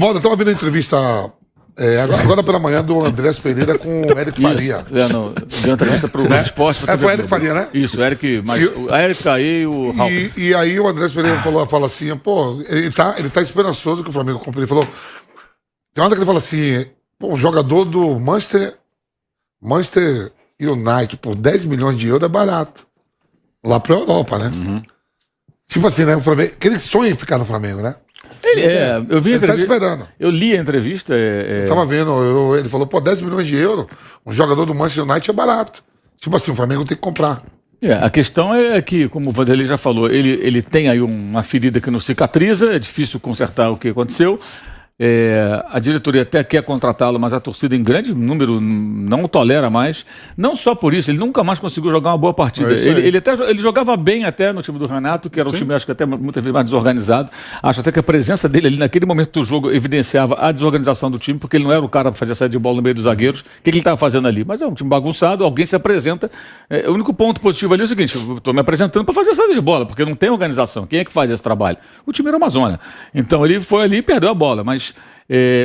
Valdo, eu estava vendo a entrevista agora pela manhã do Andrés Pereira com o Eric Faria. Deu entrevista para o Esporte. Foi o Eric Faria, né? Isso, o Eric, o Eric aí e o Raul. E aí o Andrés Pereira fala assim, pô, ele tá esperançoso que o Flamengo compre. Ele falou, tem uma hora que ele fala assim, pô, um jogador do Manchester United por 10 milhões de euros é barato. Lá pra Europa, né? Uhum. Tipo assim, né? O Flamengo, aquele sonho em ficar no Flamengo, né? Eu vi a entrevista. Tá esperando. Eu li a entrevista. Eu tava vendo, ele falou, pô, 10 milhões de euros, um jogador do Manchester United é barato. Tipo assim, o Flamengo tem que comprar. A questão é que, como o Vanderlei já falou, ele tem aí uma ferida que não cicatriza, é difícil consertar o que aconteceu. A diretoria até quer contratá-lo, mas a torcida em grande número não o tolera mais. Não só por isso, ele nunca mais conseguiu jogar uma boa partida. Ele jogava bem até no time do Renato, que era um time, acho que até muitas vezes mais desorganizado. Acho até que a presença dele ali naquele momento do jogo evidenciava a desorganização do time, porque ele não era o cara para fazer saída de bola no meio dos zagueiros. O que ele estava fazendo ali? Mas é um time bagunçado, alguém se apresenta. O único ponto positivo ali é o seguinte: eu estou me apresentando para fazer saída de bola, porque não tem organização. Quem é que faz esse trabalho? O time era Amazônia. Então ele foi ali e perdeu a bola, mas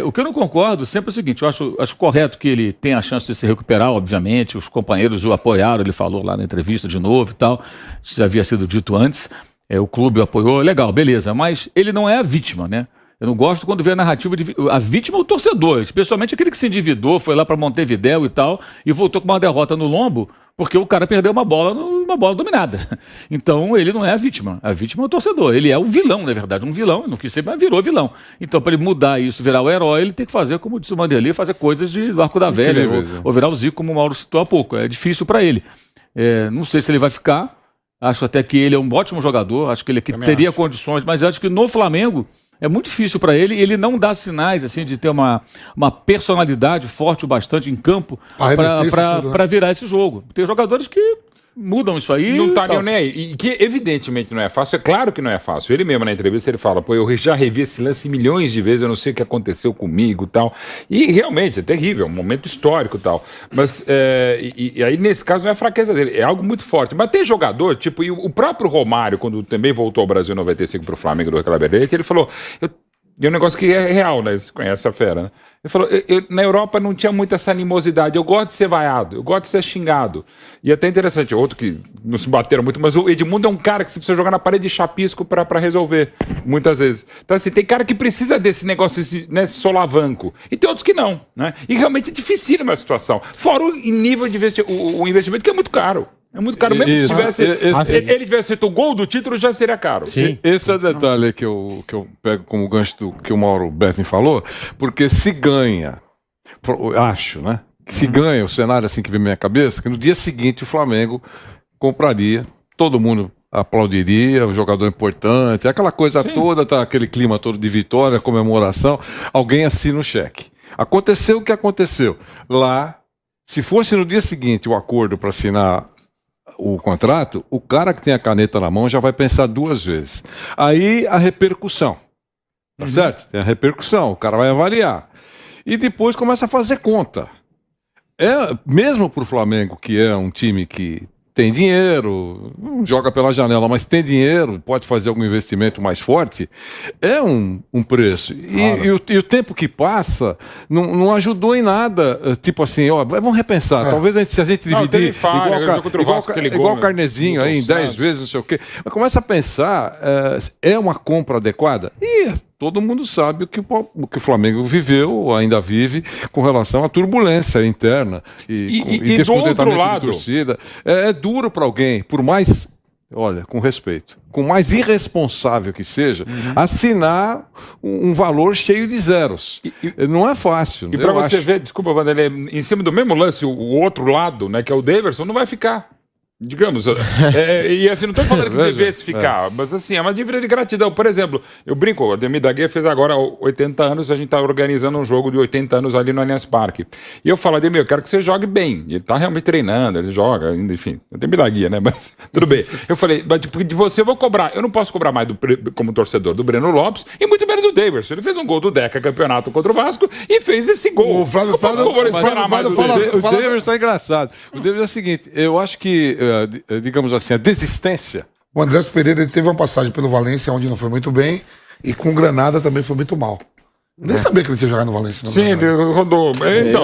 o que eu não concordo sempre é o seguinte: eu acho correto que ele tenha a chance de se recuperar, obviamente, os companheiros o apoiaram, ele falou lá na entrevista de novo e tal, isso já havia sido dito antes, o clube o apoiou, legal, beleza, mas ele não é a vítima, né? Eu não gosto quando vê a narrativa de... A vítima é o torcedor, especialmente aquele que se endividou, foi lá para Montevidéu e tal, e voltou com uma derrota no lombo, porque o cara perdeu uma bola dominada. Então ele não é a vítima é o torcedor, ele é o vilão, na verdade, um vilão, não quis ser, mas virou vilão. Então para ele mudar isso, virar o herói, ele tem que fazer, como disse o Vanderlei, fazer coisas do Arco da Velha, ou virar o Zico, como o Mauro citou há pouco. É difícil para ele. Não sei se ele vai ficar, acho até que ele é um ótimo jogador, acho que ele teria condições, mas acho que no Flamengo é muito difícil para ele, ele não dá sinais assim de ter uma personalidade forte o bastante em campo para virar esse jogo. Tem jogadores que mudam isso aí. Não estariam nem aí. E que evidentemente não é fácil, é claro que não é fácil. Ele mesmo na entrevista ele fala, pô, eu já revi esse lance milhões de vezes, eu não sei o que aconteceu comigo e tal. E realmente é terrível, é um momento histórico e tal. Mas e aí nesse caso não é fraqueza dele, é algo muito forte. Mas tem jogador, tipo, e o próprio Romário, quando também voltou ao Brasil em 95 pro Flamengo do Claverete, ele falou, e um negócio que é real, né? Você conhece a fera, né? Ele falou, na Europa não tinha muita essa animosidade, eu gosto de ser vaiado, eu gosto de ser xingado. E até interessante, outro que não se bateram muito, mas o Edmundo é um cara que você precisa jogar na parede de chapisco para resolver, muitas vezes. Então assim, tem cara que precisa desse negócio, nesse solavanco, e tem outros que não, né? E realmente é dificílima a situação. Fora o nível de o investimento, que é muito caro. É muito caro, mesmo se ele tivesse feito o gol do título, já seria caro. Sim. Esse é o detalhe que eu pego como gancho do que o Mauro Betting falou, porque se ganha, acho, né? Que se ganha o cenário assim que vem na minha cabeça, que no dia seguinte o Flamengo compraria, todo mundo aplaudiria, o jogador importante, aquela coisa toda, tá, aquele clima todo de vitória, comemoração, alguém assina o cheque. Aconteceu o que aconteceu. Lá, se fosse no dia seguinte o acordo para assinar o contrato, o cara que tem a caneta na mão já vai pensar duas vezes. Aí a repercussão, tá certo? Tem a repercussão, o cara vai avaliar. E depois começa a fazer conta. Mesmo pro Flamengo, que é um time que tem dinheiro, não joga pela janela, mas tem dinheiro, pode fazer algum investimento mais forte, é um preço. E o tempo que passa não ajudou em nada. Tipo assim, ó, vamos repensar. Talvez se a gente dividir igual o Carnezinho aí, em 10 vezes, não sei o quê. Mas começa a pensar, é uma compra adequada? E todo mundo sabe o que o Flamengo viveu, ainda vive, com relação à turbulência interna e descontentamento de torcida. É duro para alguém, por mais, olha, com respeito, com mais irresponsável que seja, assinar um valor cheio de zeros. Não é fácil. E para você ver, desculpa, Vanderlei, em cima do mesmo lance, o outro lado, né, que é o Daverson, não vai ficar. Digamos, e assim, não estou falando que devesse ficar, mas assim, é uma dívida de gratidão. Por exemplo, eu brinco, o Ademir da Guia fez agora 80 anos, a gente está organizando um jogo de 80 anos ali no Allianz Parque. E eu falo, Ademir, eu quero que você jogue bem. E ele está realmente treinando, ele joga, enfim, o Ademir da Guia, né, mas tudo bem. Eu falei, mas de você eu vou cobrar, eu não posso cobrar mais como torcedor do Breno Lopes e muito menos do Daverson. Ele fez um gol do Deca campeonato contra o Vasco e fez esse gol. O Daverson é engraçado. O Daverson é o seguinte, eu acho que digamos assim, a desistência. O Andrés Pereira teve uma passagem pelo Valência onde não foi muito bem e com o Granada também foi muito mal. Nem sabia que ele tinha jogado no Valência. na Sim, verdade. ele rodou.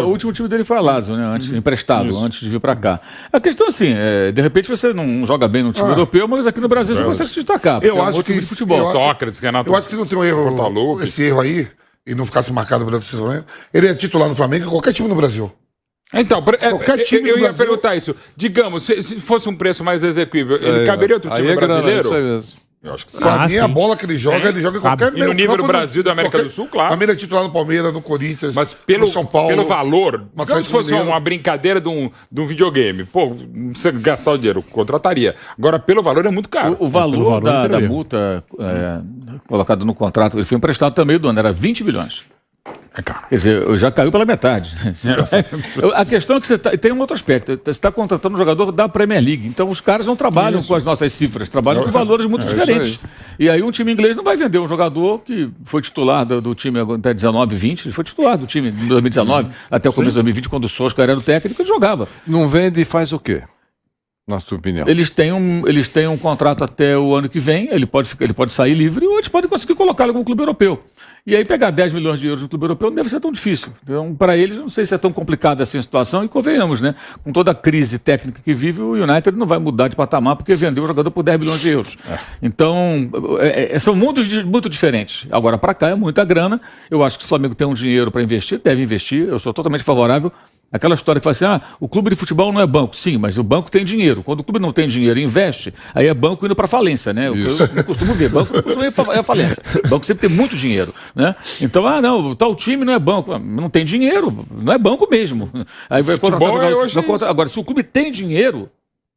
O último time dele foi a Lazio, né? Antes, emprestado, antes de vir para cá. A questão é assim, de repente você não joga bem no time europeu, mas aqui no Brasil você consegue se destacar. Eu porque é um acho outro que tipo de futebol. Sócrates, Renato. Eu acho que se não tem um erro, Portaluppi. esse erro aí, e não ficasse marcado pelo Flamengo, ele é titular no Flamengo em qualquer time no Brasil. Então, Qualquer time eu do ia Brasil- perguntar isso. Digamos, se fosse um preço mais exequível, ele caberia outro Aí time é grana, brasileiro? isso aí mesmo. Eu acho que sim. Pra mim, sim. a bola que ele joga em qualquer E no nível campo do Brasil e da América do Sul, claro. Também ele é titular no Palmeiras, no Corinthians, Mas pelo, no São Paulo. pelo valor, no como se Atlético fosse Mineiro. uma brincadeira de um videogame. Pô, você gastar o dinheiro, contrataria. Agora, pelo valor, é muito caro. O valor, da entenderia. multa colocado no contrato, ele foi emprestado também do ano, era 20 bilhões. É caro. Quer dizer, já caiu pela metade. A questão é que tem um outro aspecto. Você está contratando um jogador da Premier League. Então os caras não trabalham com as nossas cifras, trabalham com valores muito diferentes. E aí um time inglês não vai vender um jogador que foi titular do time até 19, 20. Ele foi titular do time em 2019, até o começo de 2020, quando o Solskjaer era o técnico, ele jogava. Não vende e faz o quê? Na sua opinião. Eles têm um contrato até o ano que vem, ele pode sair livre ou eles podem conseguir colocá-lo em algum clube europeu. E aí pegar 10 milhões de euros no clube europeu não deve ser tão difícil. Então, para eles, não sei se é tão complicada assim a situação, e convenhamos, né? Com toda a crise técnica que vive, o United não vai mudar de patamar porque vendeu o jogador por 10 milhões de euros. Então, são mundos muito diferentes. Agora, para cá é muita grana. Eu acho que o Flamengo tem um dinheiro para investir, deve investir. Eu sou totalmente favorável. Aquela história que fala assim, o clube de futebol não é banco. Sim, mas o banco tem dinheiro. Quando o clube não tem dinheiro e investe, aí é banco indo para falência, né? Eu costumo ver, banco não costuma ir à falência. Banco sempre tem muito dinheiro, né? Então, tal time não é banco. Não tem dinheiro, não é banco mesmo. Aí vai contratar jogador. Agora, se o clube tem dinheiro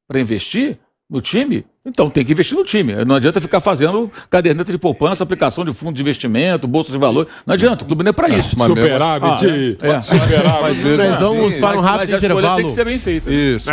para investir no time, então tem que investir no time. Não adianta ficar fazendo caderneta de poupança, aplicação de fundo de investimento, bolsa de valor. Não adianta, o clube não é para isso. Superávit. Superávit. Nós vamos para um rápido Mas a escolha intervalo. tem que ser bem feita. Isso.